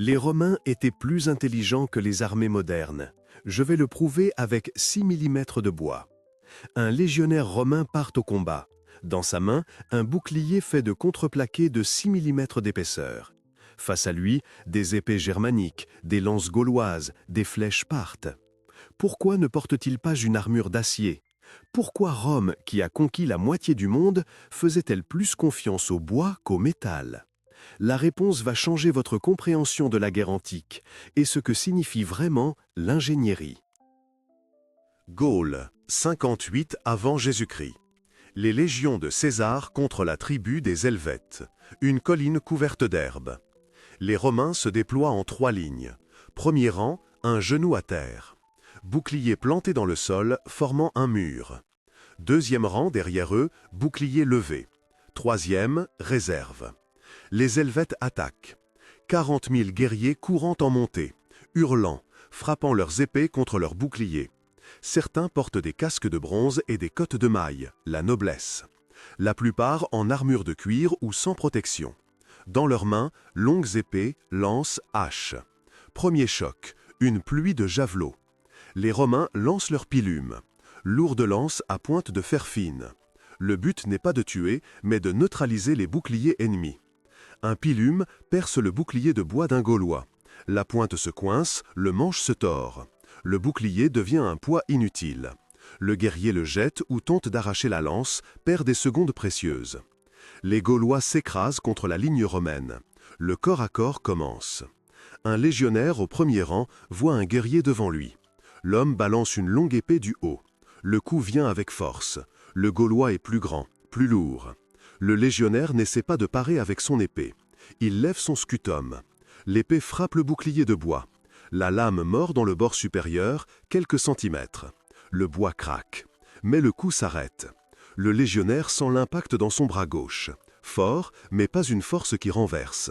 Les Romains étaient plus intelligents que les armées modernes. Je vais le prouver avec 6 mm de bois. Un légionnaire romain part au combat. Dans sa main, un bouclier fait de contreplaqué de 6 mm d'épaisseur. Face à lui, des épées germaniques, des lances gauloises, des flèches parthes. Pourquoi ne porte-t-il pas une armure d'acier? Pourquoi Rome, qui a conquis la moitié du monde, faisait-elle plus confiance au bois qu'au métal? La réponse va changer votre compréhension de la guerre antique et ce que signifie vraiment l'ingénierie. Gaule, 58 avant Jésus-Christ. Les légions de César contre la tribu des Helvètes, une colline couverte d'herbe. Les Romains se déploient en 3 lignes. Premier rang, un genou à terre. Bouclier planté dans le sol, formant un mur. Deuxième rang derrière eux, bouclier levé. Troisième, réserve. Les Helvètes attaquent. 40 000 guerriers courant en montée, hurlant, frappant leurs épées contre leurs boucliers. Certains portent des casques de bronze et des cottes de mailles, la noblesse. La plupart en armure de cuir ou sans protection. Dans leurs mains, longues épées, lances, haches. Premier choc, une pluie de javelots. Les Romains lancent leurs pilumes. Lourdes lances à pointe de fer fine. Le but n'est pas de tuer, mais de neutraliser les boucliers ennemis. Un pilume perce le bouclier de bois d'un Gaulois. La pointe se coince, le manche se tord. Le bouclier devient un poids inutile. Le guerrier le jette ou tente d'arracher la lance, perd des secondes précieuses. Les Gaulois s'écrasent contre la ligne romaine. Le corps à corps commence. Un légionnaire au premier rang voit un guerrier devant lui. L'homme balance une longue épée du haut. Le coup vient avec force. Le Gaulois est plus grand, plus lourd. Le légionnaire n'essaie pas de parer avec son épée. Il lève son scutum. L'épée frappe le bouclier de bois. La lame mord dans le bord supérieur, quelques centimètres. Le bois craque. Mais le coup s'arrête. Le légionnaire sent l'impact dans son bras gauche. Fort, mais pas une force qui renverse.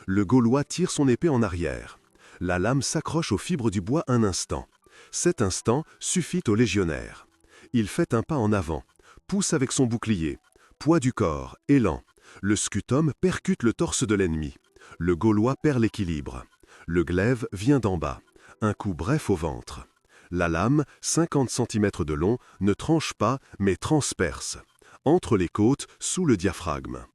Le Gaulois tire son épée en arrière. La lame s'accroche aux fibres du bois un instant. Cet instant suffit au légionnaire. Il fait un pas en avant, pousse avec son bouclier. Poids du corps, élan. Le scutum percute le torse de l'ennemi. Le Gaulois perd l'équilibre. Le glaive vient d'en bas. Un coup bref au ventre. La lame, 50 cm de long, ne tranche pas, mais transperce. Entre les côtes, sous le diaphragme.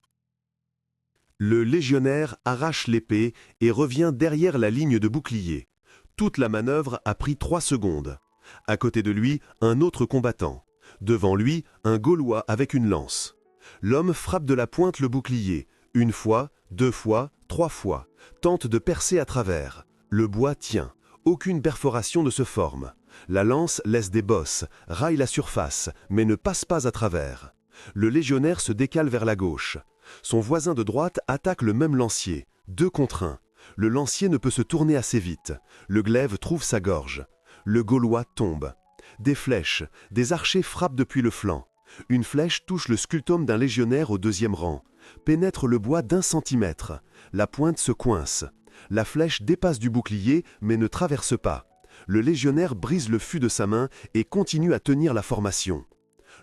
Le légionnaire arrache l'épée et revient derrière la ligne de bouclier. Toute la manœuvre a pris 3 secondes. À côté de lui, un autre combattant. Devant lui, un Gaulois avec une lance. L'homme frappe de la pointe le bouclier, 1 fois, 2 fois, 3 fois, tente de percer à travers. Le bois tient, aucune perforation ne se forme. La lance laisse des bosses, raille la surface, mais ne passe pas à travers. Le légionnaire se décale vers la gauche. Son voisin de droite attaque le même lancier, 2 contre 1. Le lancier ne peut se tourner assez vite. Le glaive trouve sa gorge. Le Gaulois tombe. Des flèches, des archers frappent depuis le flanc. Une flèche touche le scutum d'un légionnaire au 2e rang, pénètre le bois d'1 centimètre. La pointe se coince. La flèche dépasse du bouclier, mais ne traverse pas. Le légionnaire brise le fût de sa main et continue à tenir la formation.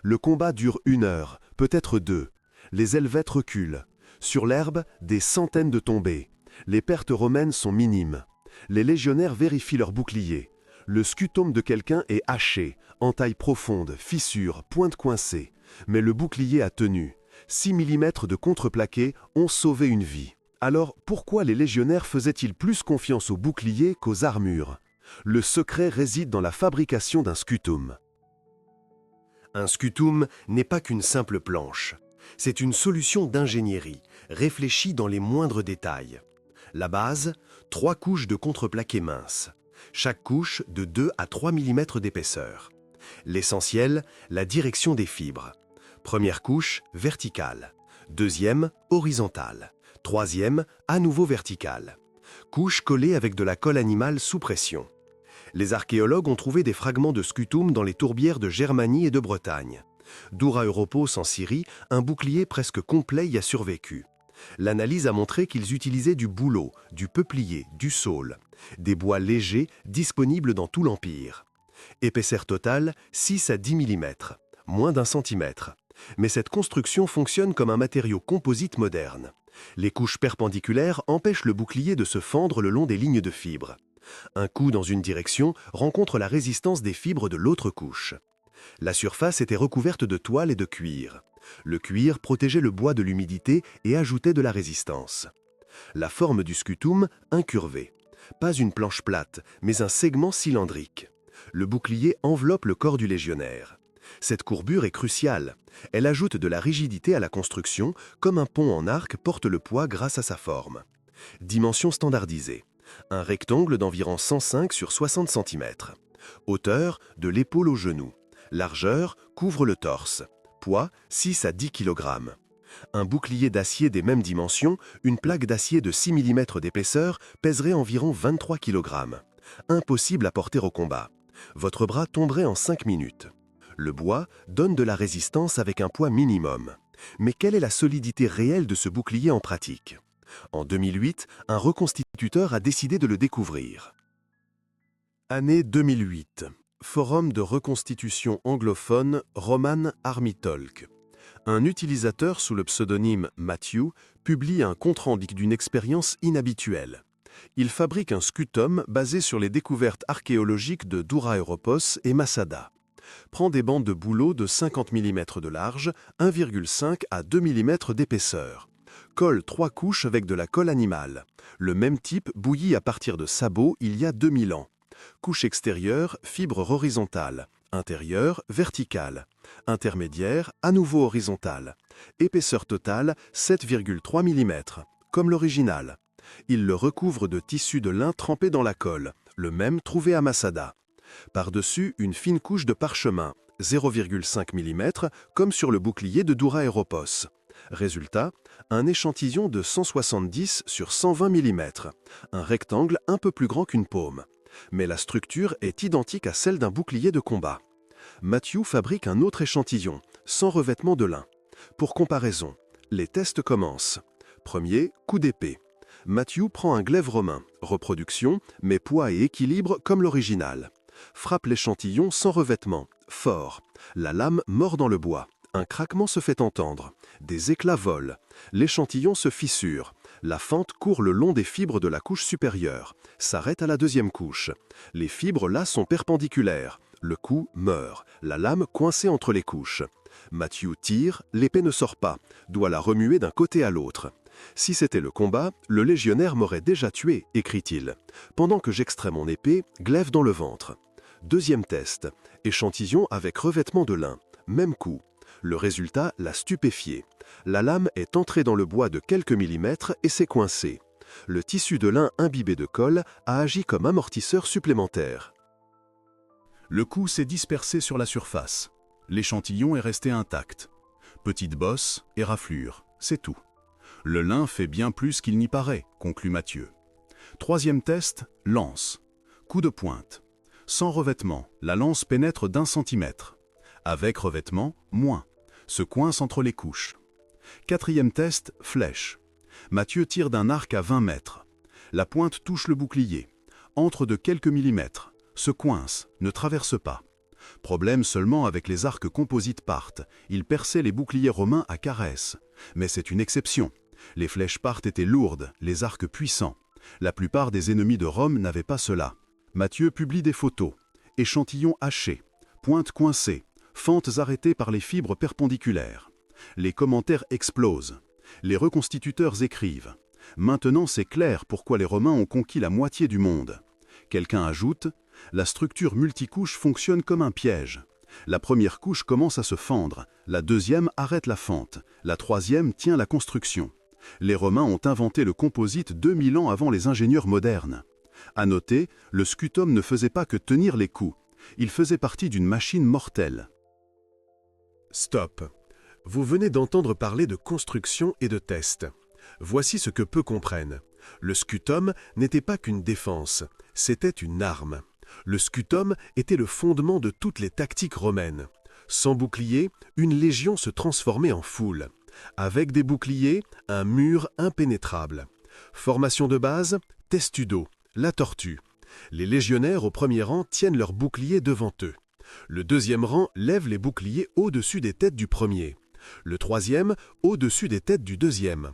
Le combat dure 1 heure, peut-être 2. Les Helvètes reculent. Sur l'herbe, des centaines de tombées. Les pertes romaines sont minimes. Les légionnaires vérifient leur bouclier. Le scutum de quelqu'un est haché, entaille profonde, fissure, pointe coincée. Mais le bouclier a tenu. 6 mm de contreplaqué ont sauvé une vie. Alors pourquoi les légionnaires faisaient-ils plus confiance aux boucliers qu'aux armures? Le secret réside dans la fabrication d'un scutum. Un scutum n'est pas qu'une simple planche. C'est une solution d'ingénierie, réfléchie dans les moindres détails. La base, 3 couches de contreplaqué mince. Chaque couche de 2 à 3 mm d'épaisseur. L'essentiel, la direction des fibres. Première couche, verticale. Deuxième, horizontale. Troisième, à nouveau verticale. Couche collée avec de la colle animale sous pression. Les archéologues ont trouvé des fragments de scutum dans les tourbières de Germanie et de Bretagne. Dura Europos en Syrie, un bouclier presque complet y a survécu. L'analyse a montré qu'ils utilisaient du bouleau, du peuplier, du saule. Des bois légers disponibles dans tout l'Empire. Épaisseur totale 6 à 10 mm, moins d'1 centimètre. Mais cette construction fonctionne comme un matériau composite moderne. Les couches perpendiculaires empêchent le bouclier de se fendre le long des lignes de fibres. Un coup dans une direction rencontre la résistance des fibres de l'autre couche. La surface était recouverte de toile et de cuir. Le cuir protégeait le bois de l'humidité et ajoutait de la résistance. La forme du scutum, incurvée. Pas une planche plate, mais un segment cylindrique. Le bouclier enveloppe le corps du légionnaire. Cette courbure est cruciale. Elle ajoute de la rigidité à la construction, comme un pont en arc porte le poids grâce à sa forme. Dimension standardisée. Un rectangle d'environ 105 sur 60 cm. Hauteur de l'épaule au genou. Largeur couvre le torse. Poids 6 à 10 kg. Un bouclier d'acier des mêmes dimensions, une plaque d'acier de 6 mm d'épaisseur pèserait environ 23 kg. Impossible à porter au combat. Votre bras tomberait en 5 minutes. Le bois donne de la résistance avec un poids minimum. Mais quelle est la solidité réelle de ce bouclier en pratique? En 2008, un reconstituteur a décidé de le découvrir. Année 2008. Forum de reconstitution anglophone Roman Army-Talk. Un utilisateur sous le pseudonyme Matthew publie un compte-rendu d'une expérience inhabituelle. Il fabrique un scutum basé sur les découvertes archéologiques de Dura Europos et Masada. Prend des bandes de bouleau de 50 mm de large, 1,5 à 2 mm d'épaisseur. Colle 3 couches avec de la colle animale. Le même type bouilli à partir de sabots il y a 2000 ans. Couche extérieure, fibre horizontale. Intérieure, verticale. Intermédiaire, à nouveau horizontale. Épaisseur totale, 7,3 mm, comme l'original. Il le recouvre de tissu de lin trempé dans la colle, le même trouvé à Masada. Par-dessus, une fine couche de parchemin, 0,5 mm, comme sur le bouclier de Dura Europos. Résultat, un échantillon de 170 sur 120 mm, un rectangle un peu plus grand qu'une paume. Mais la structure est identique à celle d'un bouclier de combat. Matthew fabrique un autre échantillon, sans revêtement de lin. Pour comparaison, les tests commencent. Premier, coup d'épée. Matthew prend un glaive romain, reproduction, mais poids et équilibre comme l'original. Frappe l'échantillon sans revêtement, fort. La lame mord dans le bois. Un craquement se fait entendre. Des éclats volent. L'échantillon se fissure. La fente court le long des fibres de la couche supérieure. S'arrête à la deuxième couche. Les fibres là sont perpendiculaires. Le coup meurt. La lame coincée entre les couches. Matthew tire, l'épée ne sort pas. Doit la remuer d'un côté à l'autre. Si c'était le combat, le légionnaire m'aurait déjà tué, écrit-il. Pendant que j'extrais mon épée, glaive dans le ventre. Deuxième test. Échantillon avec revêtement de lin. Même coup. Le résultat l'a stupéfié. La lame est entrée dans le bois de quelques millimètres et s'est coincée. Le tissu de lin imbibé de colle a agi comme amortisseur supplémentaire. Le coup s'est dispersé sur la surface. L'échantillon est resté intact. Petite bosse et raflure, c'est tout. Le lin fait bien plus qu'il n'y paraît, conclut Mathieu. Troisième test, lance. Coup de pointe. Sans revêtement, la lance pénètre d'1 centimètre. Avec revêtement, moins. Se coince entre les couches. Quatrième test, flèche. Mathieu tire d'un arc à 20 mètres. La pointe touche le bouclier. Entre de quelques millimètres. Se coince, ne traverse pas. Problème seulement avec les arcs composites partent. Ils perçaient les boucliers romains à caresse. Mais c'est une exception. Les flèches partent étaient lourdes, les arcs puissants. La plupart des ennemis de Rome n'avaient pas cela. Mathieu publie des photos. Échantillons hachés, pointes coincées, fentes arrêtées par les fibres perpendiculaires. Les commentaires explosent. Les reconstituteurs écrivent. Maintenant c'est clair pourquoi les Romains ont conquis la moitié du monde. Quelqu'un ajoute, la structure multicouche fonctionne comme un piège. La première couche commence à se fendre, la deuxième arrête la fente, la troisième tient la construction. Les Romains ont inventé le composite 2000 ans avant les ingénieurs modernes. À noter, le scutum ne faisait pas que tenir les coups. Il faisait partie d'une machine mortelle. Stop. Vous venez d'entendre parler de construction et de test. Voici ce que peu comprennent. Le scutum n'était pas qu'une défense, c'était une arme. Le scutum était le fondement de toutes les tactiques romaines. Sans bouclier, une légion se transformait en foule. Avec des boucliers, un mur impénétrable. Formation de base, testudo, la tortue. Les légionnaires au premier rang tiennent leurs boucliers devant eux. Le deuxième rang lève les boucliers au-dessus des têtes du premier. Le troisième au-dessus des têtes du deuxième.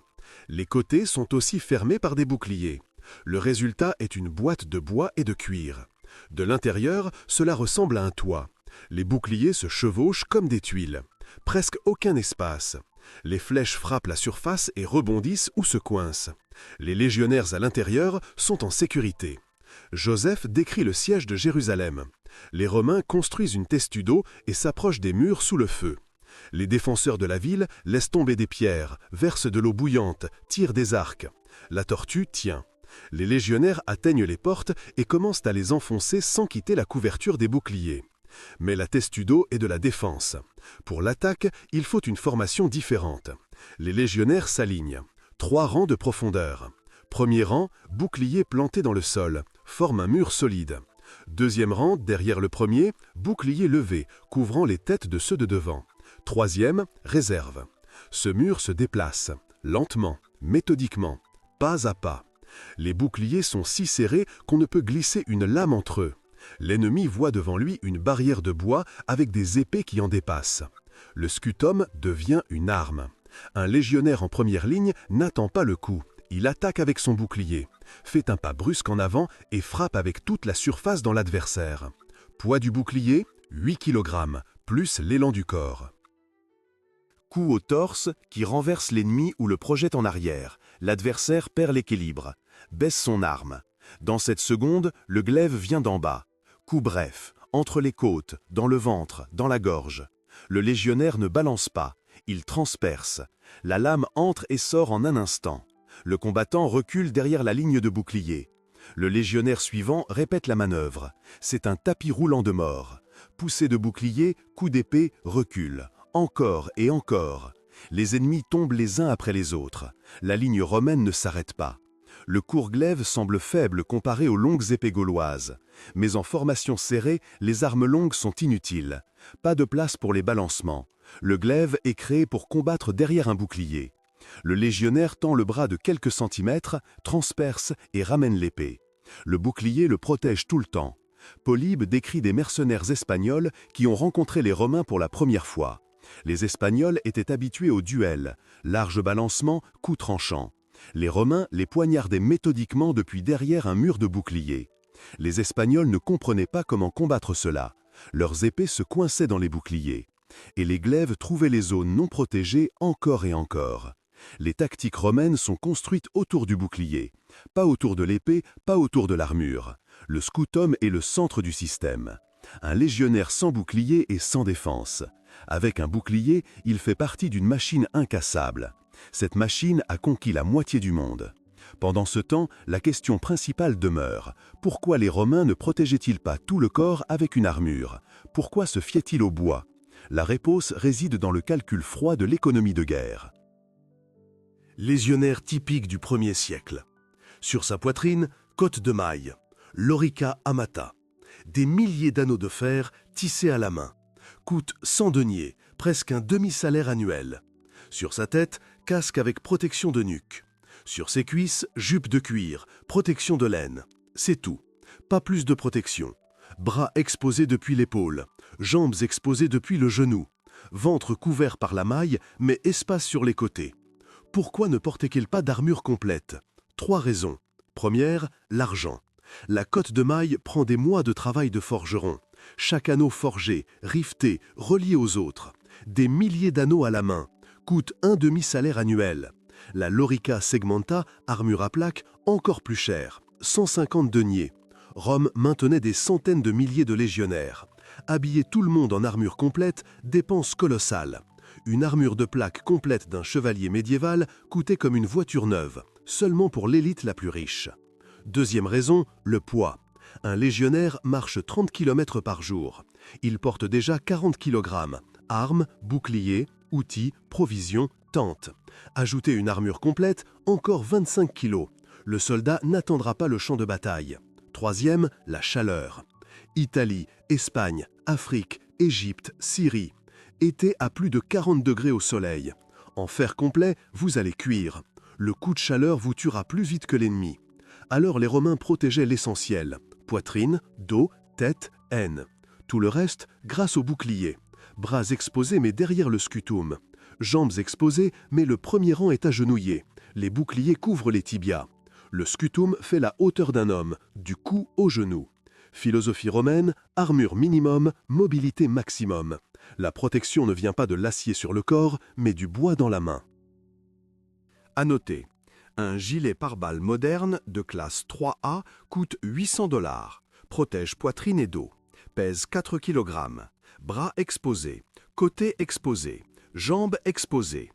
Les côtés sont aussi fermés par des boucliers. Le résultat est une boîte de bois et de cuir. De l'intérieur, cela ressemble à un toit. Les boucliers se chevauchent comme des tuiles. Presque aucun espace. Les flèches frappent la surface et rebondissent ou se coincent. Les légionnaires à l'intérieur sont en sécurité. Joseph décrit le siège de Jérusalem. Les Romains construisent une testudo et s'approchent des murs sous le feu. Les défenseurs de la ville laissent tomber des pierres, versent de l'eau bouillante, tirent des arcs. La tortue tient. Les légionnaires atteignent les portes et commencent à les enfoncer sans quitter la couverture des boucliers. Mais la testudo est de la défense. Pour l'attaque, il faut une formation différente. Les légionnaires s'alignent. 3 rangs de profondeur. Premier rang, bouclier planté dans le sol, forme un mur solide. Deuxième rang, derrière le premier, bouclier levé, couvrant les têtes de ceux de devant. Troisième, réserve. Ce mur se déplace, lentement, méthodiquement, pas à pas. Les boucliers sont si serrés qu'on ne peut glisser une lame entre eux. L'ennemi voit devant lui une barrière de bois avec des épées qui en dépassent. Le scutum devient une arme. Un légionnaire en première ligne n'attend pas le coup. Il attaque avec son bouclier, fait un pas brusque en avant et frappe avec toute la surface dans l'adversaire. Poids du bouclier, 8 kg, plus l'élan du corps. Coup au torse qui renverse l'ennemi ou le projette en arrière. L'adversaire perd l'équilibre, baisse son arme. Dans cette seconde, le glaive vient d'en bas. Coup bref, entre les côtes, dans le ventre, dans la gorge. Le légionnaire ne balance pas, il transperce. La lame entre et sort en un instant. Le combattant recule derrière la ligne de bouclier. Le légionnaire suivant répète la manœuvre. C'est un tapis roulant de mort. Poussée de bouclier, coup d'épée, recul. Encore et encore. Les ennemis tombent les uns après les autres. La ligne romaine ne s'arrête pas. Le court glaive semble faible comparé aux longues épées gauloises. Mais en formation serrée, les armes longues sont inutiles. Pas de place pour les balancements. Le glaive est créé pour combattre derrière un bouclier. Le légionnaire tend le bras de quelques centimètres, transperce et ramène l'épée. Le bouclier le protège tout le temps. Polybe décrit des mercenaires espagnols qui ont rencontré les Romains pour la première fois. Les Espagnols étaient habitués au duel, large balancement, coup tranchant. Les Romains les poignardaient méthodiquement depuis derrière un mur de boucliers. Les Espagnols ne comprenaient pas comment combattre cela. Leurs épées se coinçaient dans les boucliers. Et les glaives trouvaient les zones non protégées encore et encore. Les tactiques romaines sont construites autour du bouclier. Pas autour de l'épée, pas autour de l'armure. Le scutum est le centre du système. Un légionnaire sans bouclier est sans défense. Avec un bouclier, il fait partie d'une machine incassable. Cette machine a conquis la moitié du monde. Pendant ce temps, la question principale demeure. Pourquoi les Romains ne protégeaient-ils pas tout le corps avec une armure? Pourquoi se fiaient-ils au bois? La réponse réside dans le calcul froid de l'économie de guerre. Légionnaire typique du 1er siècle. Sur sa poitrine, cotte de maille, lorica amata. Des milliers d'anneaux de fer tissés à la main. Coûte 100 deniers, presque un demi-salaire annuel. Sur sa tête, casque avec protection de nuque. Sur ses cuisses, jupe de cuir, protection de laine. C'est tout. Pas plus de protection. Bras exposés depuis l'épaule, jambes exposées depuis le genou. Ventre couvert par la maille, mais espace sur les côtés. Pourquoi ne portait-il pas d'armure complète? 3 raisons. Première, l'argent. La cotte de maille prend des mois de travail de forgeron. Chaque anneau forgé, rifté, relié aux autres. Des milliers d'anneaux à la main. Coûte un demi-salaire annuel. La lorica segmenta, armure à plaque, encore plus chère. 150 deniers. Rome maintenait des centaines de milliers de légionnaires. Habiller tout le monde en armure complète, dépense colossale. Une armure de plaque complète d'un chevalier médiéval coûtait comme une voiture neuve, seulement pour l'élite la plus riche. Deuxième raison, le poids. Un légionnaire marche 30 km par jour. Il porte déjà 40 kg. Armes, boucliers, outils, provisions, tentes. Ajoutez une armure complète, encore 25 kg. Le soldat n'attendra pas le champ de bataille. Troisième, la chaleur. Italie, Espagne, Afrique, Égypte, Syrie. Été à plus de 40 degrés au soleil. En fer complet, vous allez cuire. Le coup de chaleur vous tuera plus vite que l'ennemi. Alors les Romains protégeaient l'essentiel. Poitrine, dos, tête, aine. Tout le reste, grâce au bouclier. Bras exposés mais derrière le scutum. Jambes exposées mais le premier rang est agenouillé. Les boucliers couvrent les tibias. Le scutum fait la hauteur d'un homme, du cou au genou. Philosophie romaine, armure minimum, mobilité maximum. La protection ne vient pas de l'acier sur le corps, mais du bois dans la main. À noter, un gilet pare-balles moderne de classe 3A coûte 800 $. Protège poitrine et dos. Pèse 4 kg. Bras exposés, côtés exposés, jambes exposées.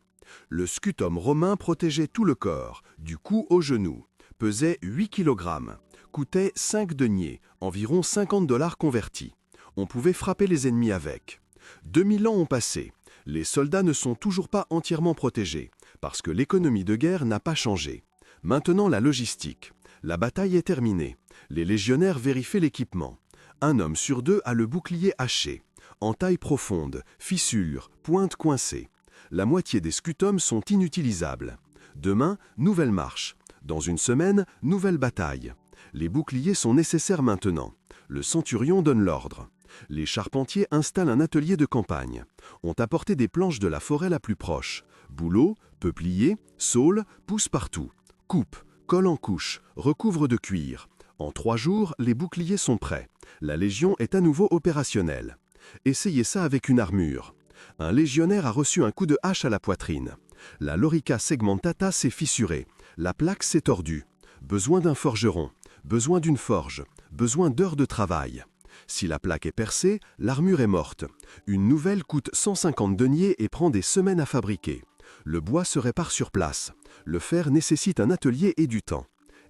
Le scutum romain protégeait tout le corps, du cou au genou. Pesait 8 kg. Coûtait 5 deniers, environ 50 $ convertis. On pouvait frapper les ennemis avec. 2000 ans ont passé. Les soldats ne sont toujours pas entièrement protégés, parce que l'économie de guerre n'a pas changé. Maintenant la logistique. La bataille est terminée. Les légionnaires vérifient l'équipement. Un homme sur deux a le bouclier haché, entaille profonde, fissure, pointe coincée. La moitié des scutums sont inutilisables. Demain, nouvelle marche. Dans une semaine, nouvelle bataille. Les boucliers sont nécessaires maintenant. Le centurion donne l'ordre. Les charpentiers installent un atelier de campagne. Ont apporté des planches de la forêt la plus proche. Bouleaux, peupliers, saules poussent partout. Coupe, colle en couche, recouvre de cuir. En 3 jours, les boucliers sont prêts. La légion est à nouveau opérationnelle. Essayez ça avec une armure. Un légionnaire a reçu un coup de hache à la poitrine. La lorica segmentata s'est fissurée. La plaque s'est tordue. Besoin d'un forgeron. Besoin d'une forge. Besoin d'heures de travail. Si la plaque est percée, l'armure est morte. Une nouvelle coûte 150 deniers et prend des semaines à fabriquer. Le bois se répare sur place. Le fer nécessite un atelier et du temps.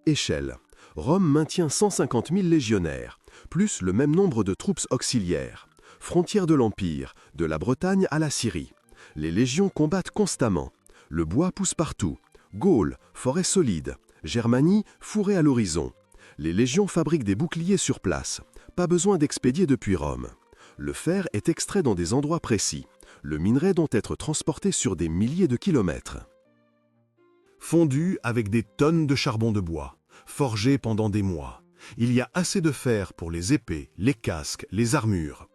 Échelle. Rome maintient 150 000 légionnaires, plus le même nombre de troupes auxiliaires. Frontière de l'Empire, de la Bretagne à la Syrie. Les légions combattent constamment. Le bois pousse partout. Gaule, forêt solide. Germanie, fourrée à l'horizon. Les légions fabriquent des boucliers sur place. Pas besoin d'expédier depuis Rome. Le fer est extrait dans des endroits précis. Le minerai doit être transporté sur des milliers de kilomètres. Fondu avec des tonnes de charbon de bois, forgé pendant des mois. Il y a assez de fer pour les épées, les casques, les armures.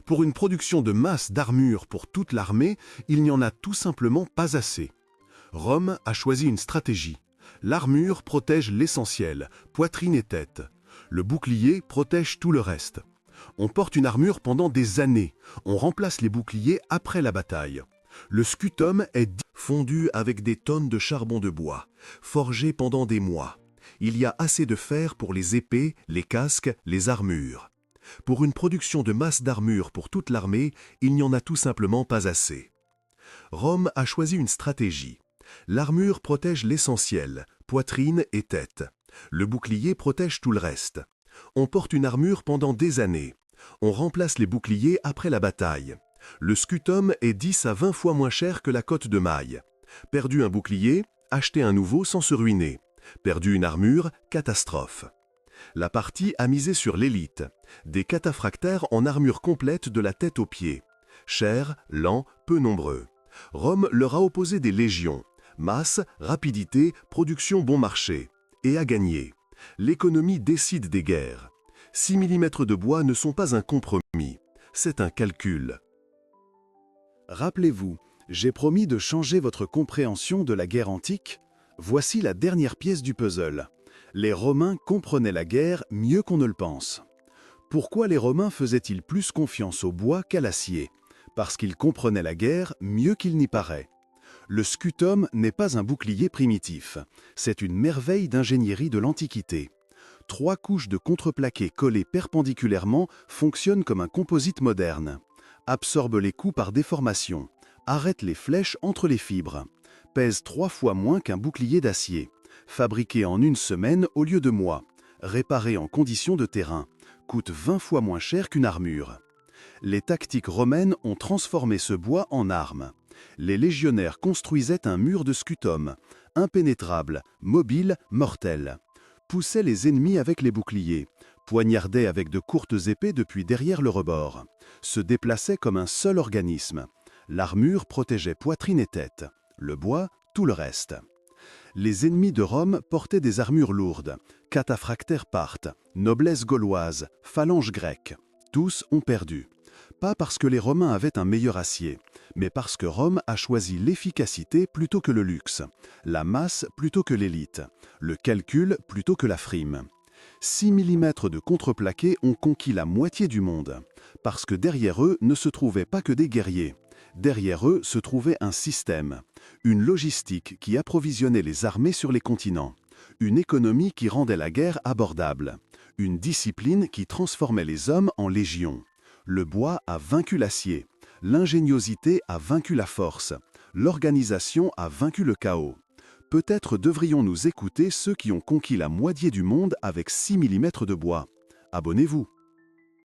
Pour une production de masse d'armure pour toute l'armée, il n'y en a tout simplement pas assez. Rome a choisi une stratégie. L'armure protège l'essentiel, poitrine et tête. Le bouclier protège tout le reste. On porte une armure pendant des années. On remplace les boucliers après la bataille. Le scutum est fondu avec des tonnes de charbon de bois, forgé pendant des mois. Il y a assez de fer pour les épées, les casques, les armures. Pour une production de masse d'armure pour toute l'armée, il n'y en a tout simplement pas assez. Rome a choisi une stratégie. L'armure protège l'essentiel, poitrine et tête. Le bouclier protège tout le reste. On porte une armure pendant des années. On remplace les boucliers après la bataille. Le scutum est 10 à 20 fois moins cher que la cotte de maille. Perdu un bouclier, acheter un nouveau sans se ruiner. Perdu une armure, catastrophe. La partie a misé sur l'élite. Des cataphractaires en armure complète de la tête aux pieds. Chers, lents, peu nombreux. Rome leur a opposé des légions. Masse, rapidité, production bon marché. Et a gagné. L'économie décide des guerres. 6 mm de bois ne sont pas un compromis. C'est un calcul. Rappelez-vous, j'ai promis de changer votre compréhension de la guerre antique. Voici la dernière pièce du puzzle. Les Romains comprenaient la guerre mieux qu'on ne le pense. Pourquoi les Romains faisaient-ils plus confiance au bois qu'à l'acier? Parce qu'ils comprenaient la guerre mieux qu'il n'y paraît. Le scutum n'est pas un bouclier primitif. C'est une merveille d'ingénierie de l'Antiquité. 3 couches de contreplaqué collées perpendiculairement fonctionnent comme un composite moderne. Absorbe les coups par déformation. Arrête les flèches entre les fibres. Pèse 3 fois moins qu'un bouclier d'acier. Fabriqué en 1 semaine au lieu de mois. Réparé en conditions de terrain. Coûte 20 fois moins cher qu'une armure. Les tactiques romaines ont transformé ce bois en arme. Les légionnaires construisaient un mur de scutum, impénétrable, mobile, mortel. Poussaient les ennemis avec les boucliers, poignardaient avec de courtes épées depuis derrière le rebord. Se déplaçaient comme un seul organisme. L'armure protégeait poitrine et tête. Le bois, tout le reste. Les ennemis de Rome portaient des armures lourdes. Cataphractaires partent, noblesse gauloise, phalange grecque. Tous ont perdu. Pas parce que les Romains avaient un meilleur acier, mais parce que Rome a choisi l'efficacité plutôt que le luxe, la masse plutôt que l'élite, le calcul plutôt que la frime. 6 mm de contreplaqué ont conquis la moitié du monde, parce que derrière eux ne se trouvaient pas que des guerriers. Derrière eux se trouvait un système, une logistique qui approvisionnait les armées sur les continents, une économie qui rendait la guerre abordable, une discipline qui transformait les hommes en légions. Le bois a vaincu l'acier, l'ingéniosité a vaincu la force, l'organisation a vaincu le chaos. Peut-être devrions-nous écouter ceux qui ont conquis la moitié du monde avec 6 mm de bois. Abonnez-vous.